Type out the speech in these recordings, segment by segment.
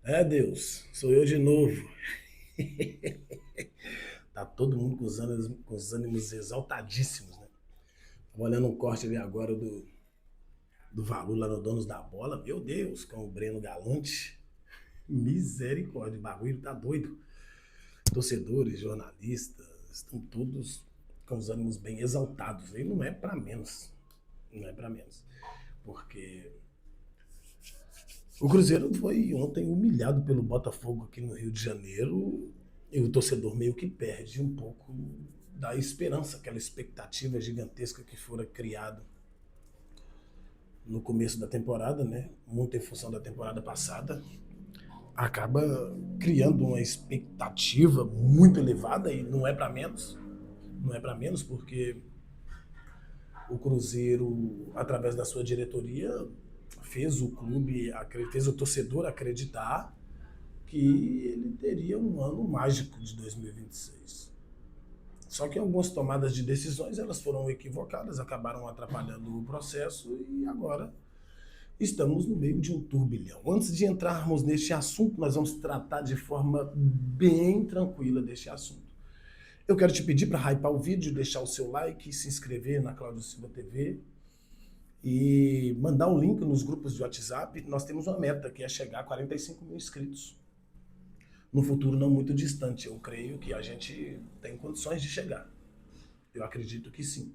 É, Deus, sou eu de novo. Tá todo mundo com os ânimos exaltadíssimos, né? Tava olhando um corte ali agora do Valu lá no Donos da Bola. Meu Deus, com o Breno Galante. Misericórdia, o bagulho tá doido. Torcedores, jornalistas, estão todos com os ânimos bem exaltados. E não é pra menos. Não é pra menos. Porque o Cruzeiro foi ontem humilhado pelo Botafogo aqui no Rio de Janeiro e o torcedor meio que perde um pouco da esperança, aquela expectativa gigantesca que fora criada no começo da temporada, né? Muito em função da temporada passada, acaba criando uma expectativa muito elevada e não é para menos. Não é para menos porque o Cruzeiro, através da sua diretoria, fez o clube, fez o torcedor acreditar que ele teria um ano mágico de 2026. Só que algumas tomadas de decisões elas foram equivocadas, acabaram atrapalhando o processo e agora estamos no meio de um turbilhão. Antes de entrarmos neste assunto, nós vamos tratar de forma bem tranquila deste assunto. Eu quero te pedir para hypar o vídeo, deixar o seu like, se inscrever na Cláudio Silva TV e mandar um link nos grupos de WhatsApp. Nós temos uma meta que é chegar a 45 mil inscritos no futuro não muito distante. Eu creio que a gente tem condições de chegar. Eu acredito que sim.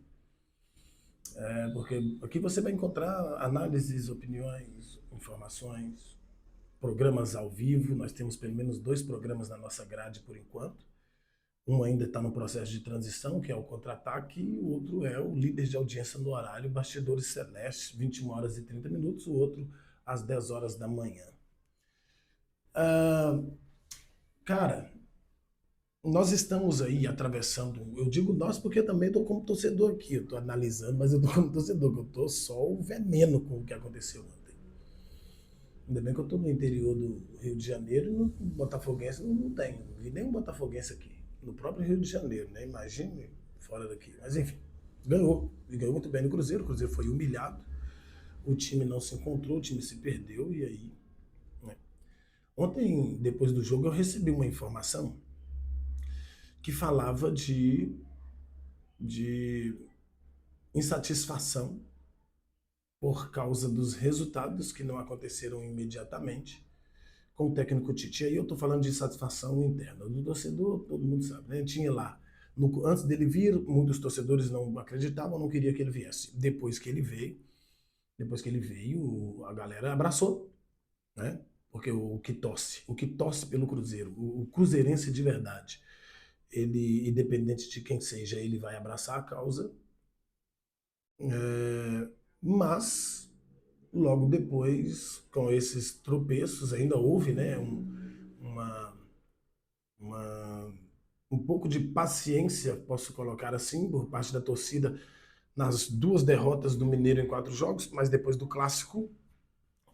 Porque aqui você vai encontrar análises, opiniões, informações, programas ao vivo. Nós temos pelo menos 2 programas na nossa grade por enquanto. Um ainda está no processo de transição, que é o Contra-Ataque, e o outro é o Líder de Audiência no Horário, Bastidores Celeste, 21 horas e 30 minutos, o outro às 10 horas da manhã. Ah, cara, nós estamos aí atravessando, eu digo nós porque eu também estou como torcedor aqui, eu estou analisando, mas eu estou como torcedor, que eu estou só o veneno com o que aconteceu ontem. Ainda bem que eu estou no interior do Rio de Janeiro e no Botafoguense não tem, não vi nenhum Botafoguense aqui, no próprio Rio de Janeiro, né? Imagine fora daqui. Mas enfim, ganhou, e ganhou muito bem no Cruzeiro, o Cruzeiro foi humilhado, o time não se encontrou, o time se perdeu e aí, né? Ontem, depois do jogo, eu recebi uma informação que falava de insatisfação por causa dos resultados que não aconteceram imediatamente com o técnico Tite. Aí eu estou falando de insatisfação interna do torcedor, todo mundo sabe, né? Tinha lá, antes dele vir, muitos torcedores não acreditavam, não queria que ele viesse. Depois que ele veio, a galera abraçou, né? Porque o que torce pelo Cruzeiro, o cruzeirense de verdade, ele, independente de quem seja, ele vai abraçar a causa. Mas logo depois, com esses tropeços, ainda houve, né, uma, uma, um pouco de paciência, posso colocar assim, por parte da torcida nas 2 derrotas do Mineiro em 4 jogos, mas depois do clássico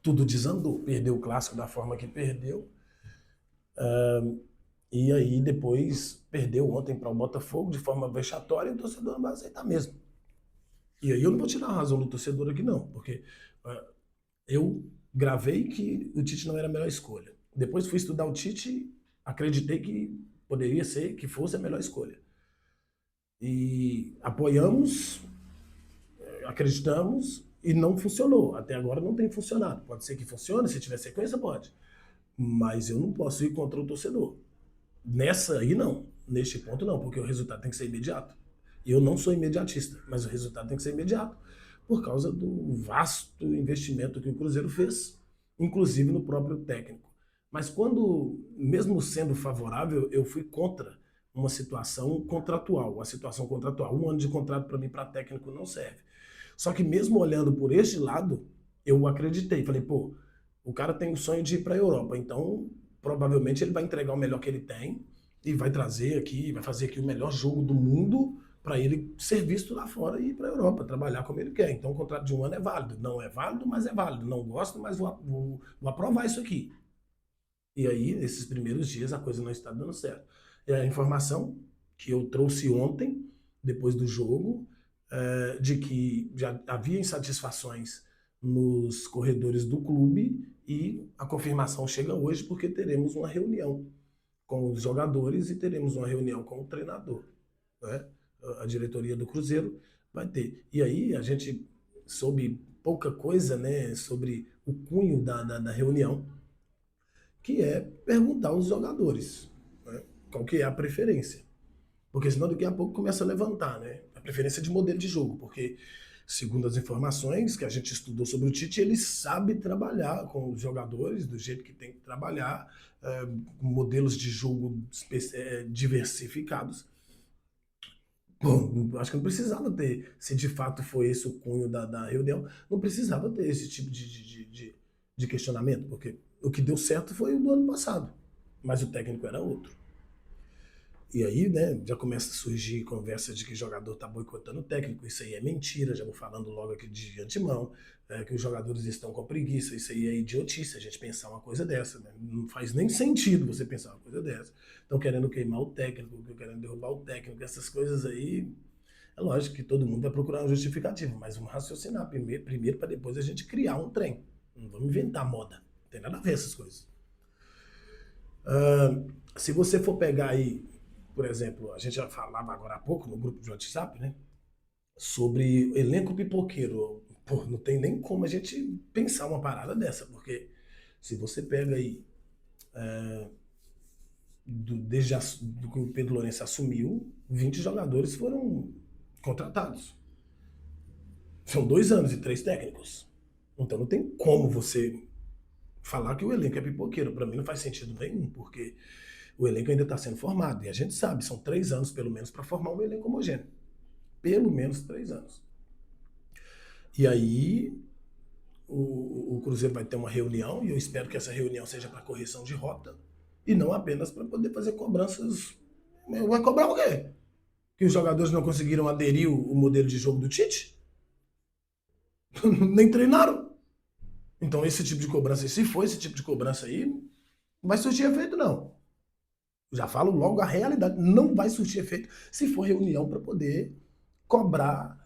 tudo desandou, perdeu o clássico da forma que perdeu. E aí depois perdeu ontem para o Botafogo de forma vexatória e o torcedor não vai aceitar mesmo. E aí eu não vou tirar a razão do torcedor aqui não, porque eu gravei que o Tite não era a melhor escolha. Depois fui estudar o Tite, acreditei que poderia ser, que fosse a melhor escolha. E apoiamos, acreditamos e não funcionou. Até agora não tem funcionado. Pode ser que funcione, se tiver sequência, pode. Mas eu não posso ir contra o torcedor. Nessa aí não. Neste ponto não, porque o resultado tem que ser imediato. Eu não sou imediatista, mas o resultado tem que ser imediato por causa do vasto investimento que o Cruzeiro fez, inclusive no próprio técnico. Mas quando, mesmo sendo favorável, eu fui contra uma situação contratual. A situação contratual, 1 ano de contrato para mim, para técnico, não serve. Só que mesmo olhando por este lado, eu acreditei. Falei, pô, o cara tem o sonho de ir para a Europa, então provavelmente ele vai entregar o melhor que ele tem e vai trazer aqui, vai fazer aqui o melhor jogo do mundo para ele ser visto lá fora e ir para a Europa, trabalhar como ele quer. Então o contrato de 1 ano é válido. Não é válido, mas é válido. Não gosto, mas vou aprovar isso aqui. E aí, nesses primeiros dias, a coisa não está dando certo. É a informação que eu trouxe ontem, depois do jogo, de que já havia insatisfações nos corredores do clube e a confirmação chega hoje porque teremos uma reunião com os jogadores e teremos uma reunião com o treinador, né? A diretoria do Cruzeiro vai ter. E aí a gente soube pouca coisa, né, sobre o cunho da reunião, que é perguntar aos jogadores, né, qual que é a preferência. Porque senão daqui a pouco começa a levantar, né? A preferência de modelo de jogo, porque segundo as informações que a gente estudou sobre o Tite, ele sabe trabalhar com os jogadores do jeito que tem que trabalhar, modelos de jogo diversificados. Bom, acho que não precisava ter, se de fato foi esse o cunho da reunião, não precisava ter esse tipo de questionamento, porque o que deu certo foi o do ano passado, mas o técnico era outro. E aí, né, já começa a surgir conversa de que o jogador tá boicotando o técnico, isso aí é mentira, já vou falando logo aqui de antemão, que os jogadores estão com preguiça, isso aí é idiotice a gente pensar uma coisa dessa, né? Não faz nem sentido você pensar uma coisa dessa. Estão querendo queimar o técnico, querendo derrubar o técnico, essas coisas aí, é lógico que todo mundo vai procurar um justificativo, mas vamos raciocinar primeiro para depois a gente criar um trem. Não vamos inventar moda, não tem nada a ver essas coisas. Se você for pegar aí, por exemplo, a gente já falava agora há pouco no grupo de WhatsApp, né? Sobre elenco pipoqueiro. Pô, não tem nem como a gente pensar uma parada dessa, porque se você pega aí, desde do que o Pedro Lourenço assumiu, 20 jogadores foram contratados. São 2 anos e 3 técnicos. Então não tem como você falar que o elenco é pipoqueiro. Para mim não faz sentido nenhum, porque o elenco ainda está sendo formado. E a gente sabe, são 3 anos pelo menos para formar um elenco homogêneo. Pelo menos 3 anos. E aí o Cruzeiro vai ter uma reunião, e eu espero que essa reunião seja para correção de rota, e não apenas para poder fazer cobranças. Vai cobrar o quê? Que os jogadores não conseguiram aderir o modelo de jogo do Tite? Nem treinaram. Então esse tipo de cobrança, se for esse tipo de cobrança aí, não vai surtir efeito não. Já falo logo a realidade, não vai surtir efeito se for reunião para poder cobrar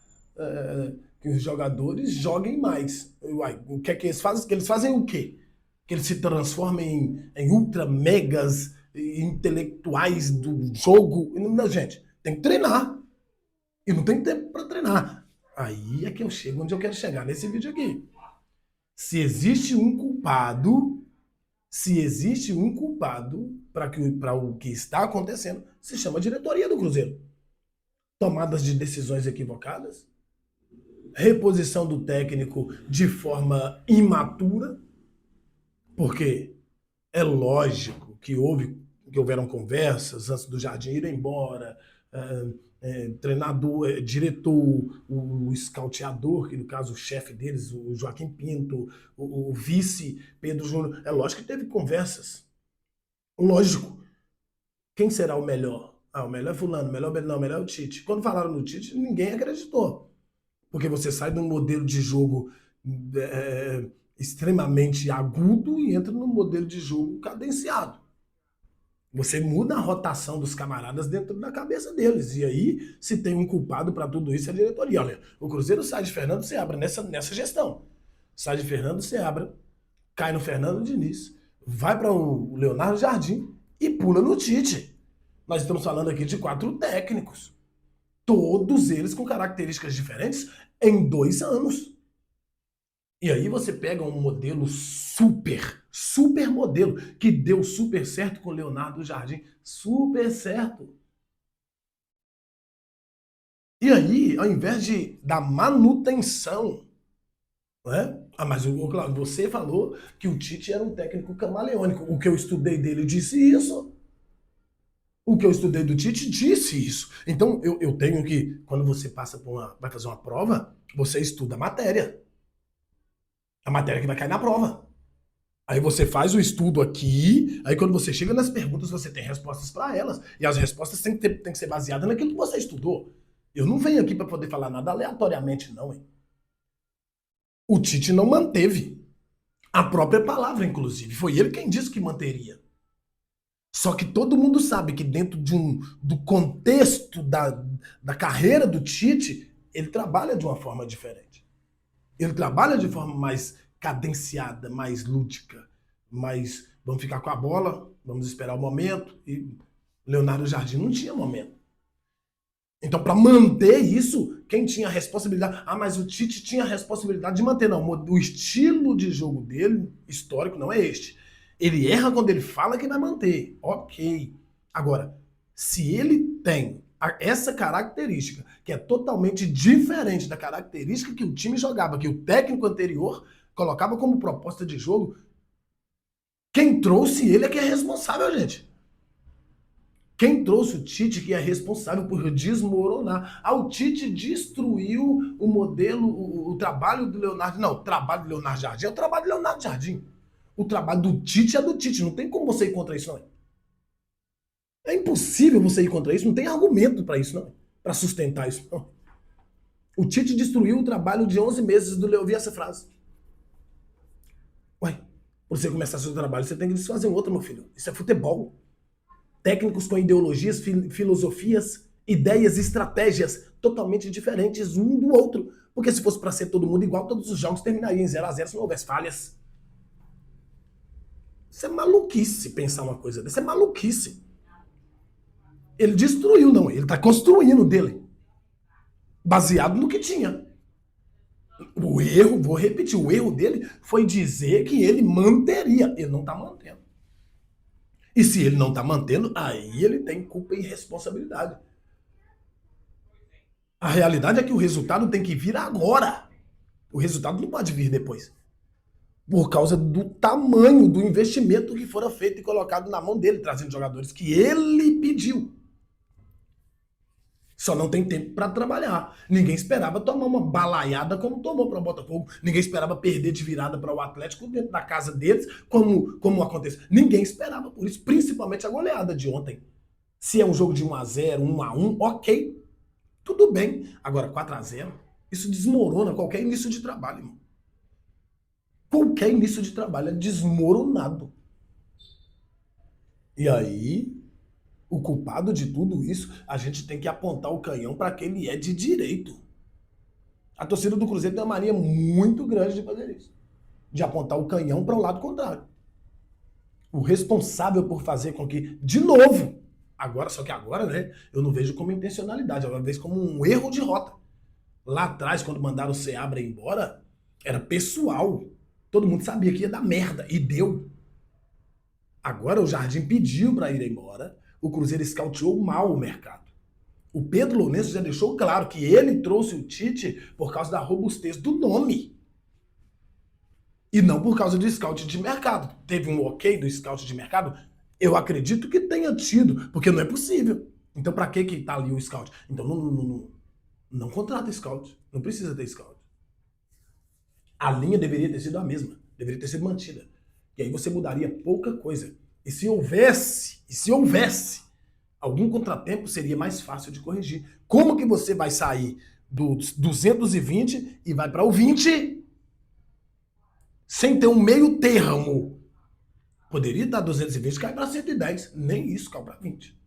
que os jogadores joguem mais. Uai, o que é que eles fazem? Que eles fazem o quê? Que eles se transformem em ultra megas intelectuais do jogo? Não, gente, tem que treinar. E não tem tempo para treinar. Aí é que eu chego onde eu quero chegar nesse vídeo aqui. Se existe um culpado, para o que está acontecendo, se chama diretoria do Cruzeiro. Tomadas de decisões equivocadas, reposição do técnico de forma imatura, porque é lógico que houveram conversas antes do Jardim ir embora, treinador, diretor, o scouteador, que no caso o chefe deles, o Joaquim Pinto, o vice Pedro Júnior, é lógico que teve conversas. Lógico. Quem será o melhor? Ah, o melhor é fulano, o melhor é o Tite. Quando falaram no Tite, ninguém acreditou. Porque você sai de um modelo de jogo extremamente agudo e entra num modelo de jogo cadenciado. Você muda a rotação dos camaradas dentro da cabeça deles. E aí, se tem um culpado para tudo isso, é a diretoria. Olha, o Cruzeiro sai de Fernando Seabra nessa gestão. Sai de Fernando Seabra, cai no Fernando Diniz, vai para o Leonardo Jardim e pula no Tite. Nós estamos falando aqui de 4 técnicos. Todos eles com características diferentes em 2 anos. E aí você pega um modelo super modelo, que deu super certo com Leonardo Jardim. Super certo. E aí, ao invés da manutenção, né? Ah, mas Claudio, você falou que o Tite era um técnico camaleônico. O que eu estudei dele disse isso. O que eu estudei do Tite disse isso. Então, eu tenho que, quando você vai fazer uma prova, você estuda a matéria. A matéria que vai cair na prova. Aí você faz o estudo aqui, aí quando você chega nas perguntas, você tem respostas para elas. E as respostas têm que ser baseadas naquilo que você estudou. Eu não venho aqui para poder falar nada aleatoriamente, não, hein? O Tite não manteve. A própria palavra, inclusive. Foi ele quem disse que manteria. Só que todo mundo sabe que dentro do contexto da carreira do Tite, ele trabalha de uma forma diferente. Ele trabalha de forma mais cadenciada, mais lúdica, mais vamos ficar com a bola, vamos esperar o momento. E Leonardo Jardim não tinha momento. Então, para manter isso, quem tinha a responsabilidade? Ah, mas o Tite tinha a responsabilidade de manter. Não, o estilo de jogo dele, histórico, não é este. Ele erra quando ele fala que vai manter. Ok. Agora, se ele tem essa característica, que é totalmente diferente da característica que o time jogava, que o técnico anterior colocava como proposta de jogo, quem trouxe ele é que é responsável, gente. Quem trouxe o Tite que é responsável por desmoronar? Ah, o Tite destruiu o modelo, o trabalho do Leonardo. Não, o trabalho do Leonardo Jardim é o trabalho do Leonardo Jardim. O trabalho do Tite é do Tite. Não tem como você ir contra isso, não. É impossível você ir contra isso. Não tem argumento para isso, não. Para sustentar isso, não. O Tite destruiu o trabalho de 11 meses do Leonardo. Eu vi essa frase. Ué, para você começar seu trabalho, você tem que desfazer um outro, meu filho. Isso é futebol. Técnicos com ideologias, filosofias, ideias, estratégias totalmente diferentes um do outro. Porque se fosse para ser todo mundo igual, todos os jogos terminariam em 0-0 se não houvesse falhas. Isso é maluquice pensar uma coisa dessa. É maluquice. Ele destruiu, não. Ele está construindo dele. Baseado no que tinha. O erro, vou repetir, o erro dele foi dizer que ele manteria. Ele não está mantendo. E se ele não está mantendo, aí ele tem culpa e responsabilidade. A realidade é que o resultado tem que vir agora. O resultado não pode vir depois. Por causa do tamanho do investimento que fora feito e colocado na mão dele, trazendo jogadores que ele pediu. Só não tem tempo para trabalhar. Ninguém esperava tomar uma balaiada como tomou para o Botafogo. Ninguém esperava perder de virada para o Atlético dentro da casa deles, como aconteceu. Ninguém esperava por isso, principalmente a goleada de ontem. Se é um jogo de 1-0, 1-1, ok. Tudo bem. Agora, 4-0, isso desmorona qualquer início de trabalho, irmão. Qualquer início de trabalho é desmoronado. E aí, o culpado de tudo isso, a gente tem que apontar o canhão para quem ele é de direito. A torcida do Cruzeiro tem uma mania muito grande de fazer isso. De apontar o canhão para o lado contrário. O responsável por fazer com que, de novo, agora, só que agora, né, eu não vejo como intencionalidade, eu vejo como um erro de rota. Lá atrás, quando mandaram o Seabra embora, era pessoal. Todo mundo sabia que ia dar merda, e deu. Agora o Jardim pediu para ir embora, o Cruzeiro escauteou mal o mercado. O Pedro Lourenço já deixou claro que ele trouxe o Tite por causa da robustez do nome. E não por causa do scout de mercado. Teve um ok do scout de mercado? Eu acredito que tenha tido, porque não é possível. Então para que tá ali o scout? Então não contrata scout. Não precisa ter scout. A linha deveria ter sido a mesma. Deveria ter sido mantida. E aí você mudaria pouca coisa. E se houvesse algum contratempo, seria mais fácil de corrigir. Como que você vai sair dos 220 e vai para o 20 sem ter um meio termo? Poderia dar 220 e cair para 110. Nem isso cai para 20.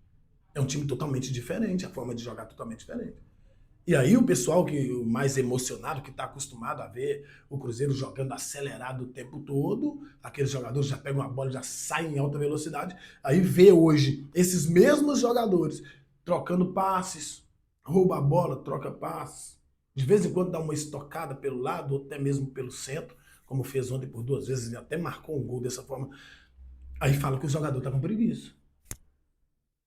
É um time totalmente diferente, a forma de jogar totalmente diferente. E aí o pessoal que mais emocionado, que está acostumado a ver o Cruzeiro jogando acelerado o tempo todo, aqueles jogadores já pegam a bola, já saem em alta velocidade, aí vê hoje esses mesmos jogadores trocando passes, rouba a bola, troca passes, de vez em quando dá uma estocada pelo lado, ou até mesmo pelo centro, como fez ontem por 2 vezes, e até marcou um gol dessa forma. Aí fala que o jogador está com preguiça.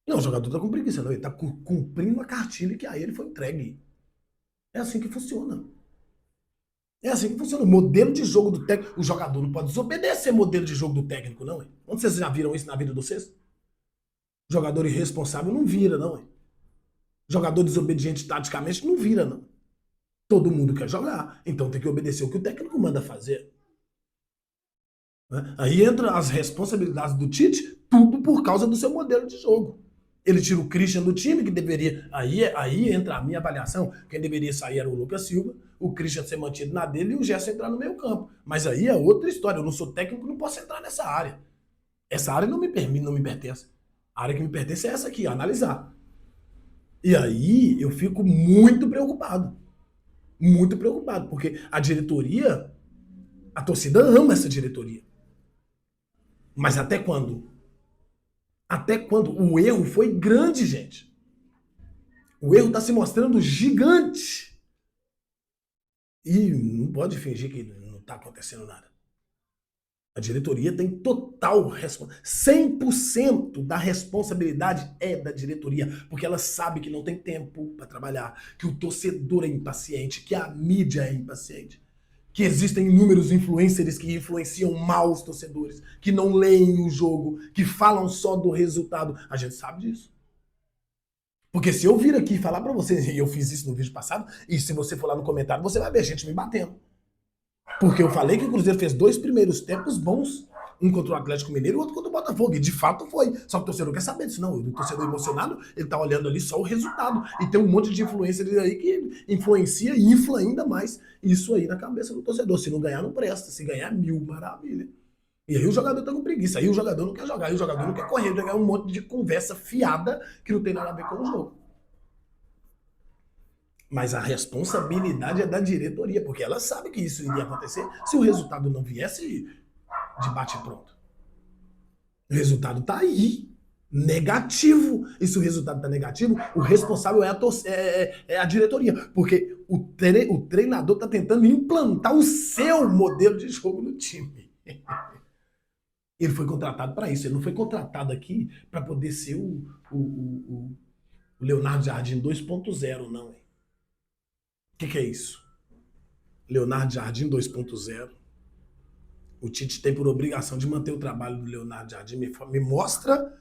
Não, o jogador está com preguiça, não, ele está cumprindo a cartilha que a ele foi entregue. É assim que funciona. É assim que funciona. O modelo de jogo do técnico. O jogador não pode desobedecer o modelo de jogo do técnico, não. Hein? Onde vocês já viram isso na vida de vocês? Jogador irresponsável não vira, não. Hein? Jogador desobediente taticamente não vira, não. Todo mundo quer jogar. Então tem que obedecer o que o técnico manda fazer. Né? Aí entra as responsabilidades do Tite, tudo por causa do seu modelo de jogo. Ele tira o Christian do time, que deveria... Aí entra a minha avaliação. Quem deveria sair era o Lucas Silva, o Christian ser mantido na dele e o Gerson entrar no meio campo. Mas aí é outra história. Eu não sou técnico, não posso entrar nessa área. Essa área não me permite, não me pertence. A área que me pertence é essa aqui, analisar. E aí eu fico muito preocupado. Muito preocupado, porque a diretoria, a torcida ama essa diretoria. Mas até quando? Até quando? O erro foi grande, gente. O erro está se mostrando gigante. E não pode fingir que não está acontecendo nada. A diretoria tem total responsabilidade. 100% da responsabilidade é da diretoria, porque ela sabe que não tem tempo para trabalhar, que o torcedor é impaciente, que a mídia é impaciente, que existem inúmeros influencers que influenciam mal os torcedores, que não leem o jogo, que falam só do resultado. A gente sabe disso. Porque se eu vir aqui e falar para vocês, e eu fiz isso no vídeo passado, e se você for lá no comentário, você vai ver gente me batendo. Porque eu falei que o Cruzeiro fez 2 primeiros tempos bons, um contra o Atlético Mineiro e outro contra o Botafogo. E de fato foi. Só que o torcedor quer saber disso, não. O torcedor emocionado, ele tá olhando ali só o resultado. E tem um monte de influências aí que influencia e infla ainda mais isso aí na cabeça do torcedor. Se não ganhar, não presta. Se ganhar, mil, maravilha. E aí o jogador tá com preguiça. Aí o jogador não quer jogar. Aí o jogador não quer correr. Ele quer um monte de conversa fiada que não tem nada a ver com o jogo. Mas a responsabilidade é da diretoria, porque ela sabe que isso iria acontecer se o resultado não viesse de bate pronto. O resultado está aí, negativo. E se o resultado está negativo, o responsável é a diretoria, porque o treinador está tentando implantar o seu modelo de jogo no time. Ele foi contratado para isso, ele não foi contratado aqui para poder ser o Leonardo Jardim 2.0, não. O que é isso? Leonardo Jardim 2.0. O Tite tem por obrigação de manter o trabalho do Leonardo Jardim. Me mostra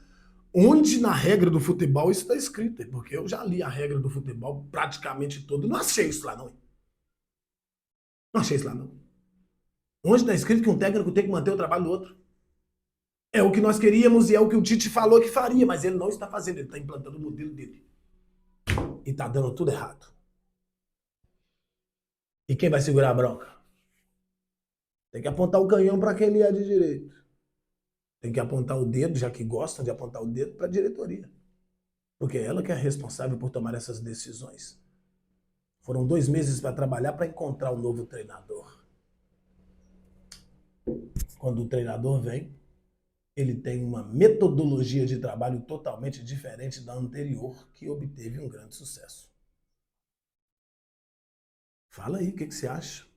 onde na regra do futebol isso está escrito. Porque eu já li a regra do futebol praticamente todo. Não achei isso lá, não. Não achei isso lá, não. Onde está escrito que um técnico tem que manter o trabalho do outro? É o que nós queríamos e é o que o Tite falou que faria, mas ele não está fazendo. Ele está implantando o modelo dele. E está dando tudo errado. E quem vai segurar a bronca? Tem que apontar o canhão para quem é de direito. Tem que apontar o dedo, já que gostam de apontar o dedo, para a diretoria. Porque é ela que é responsável por tomar essas decisões. Foram 2 meses para trabalhar para encontrar um novo treinador. Quando o treinador vem, ele tem uma metodologia de trabalho totalmente diferente da anterior, que obteve um grande sucesso. Fala aí, o que você acha?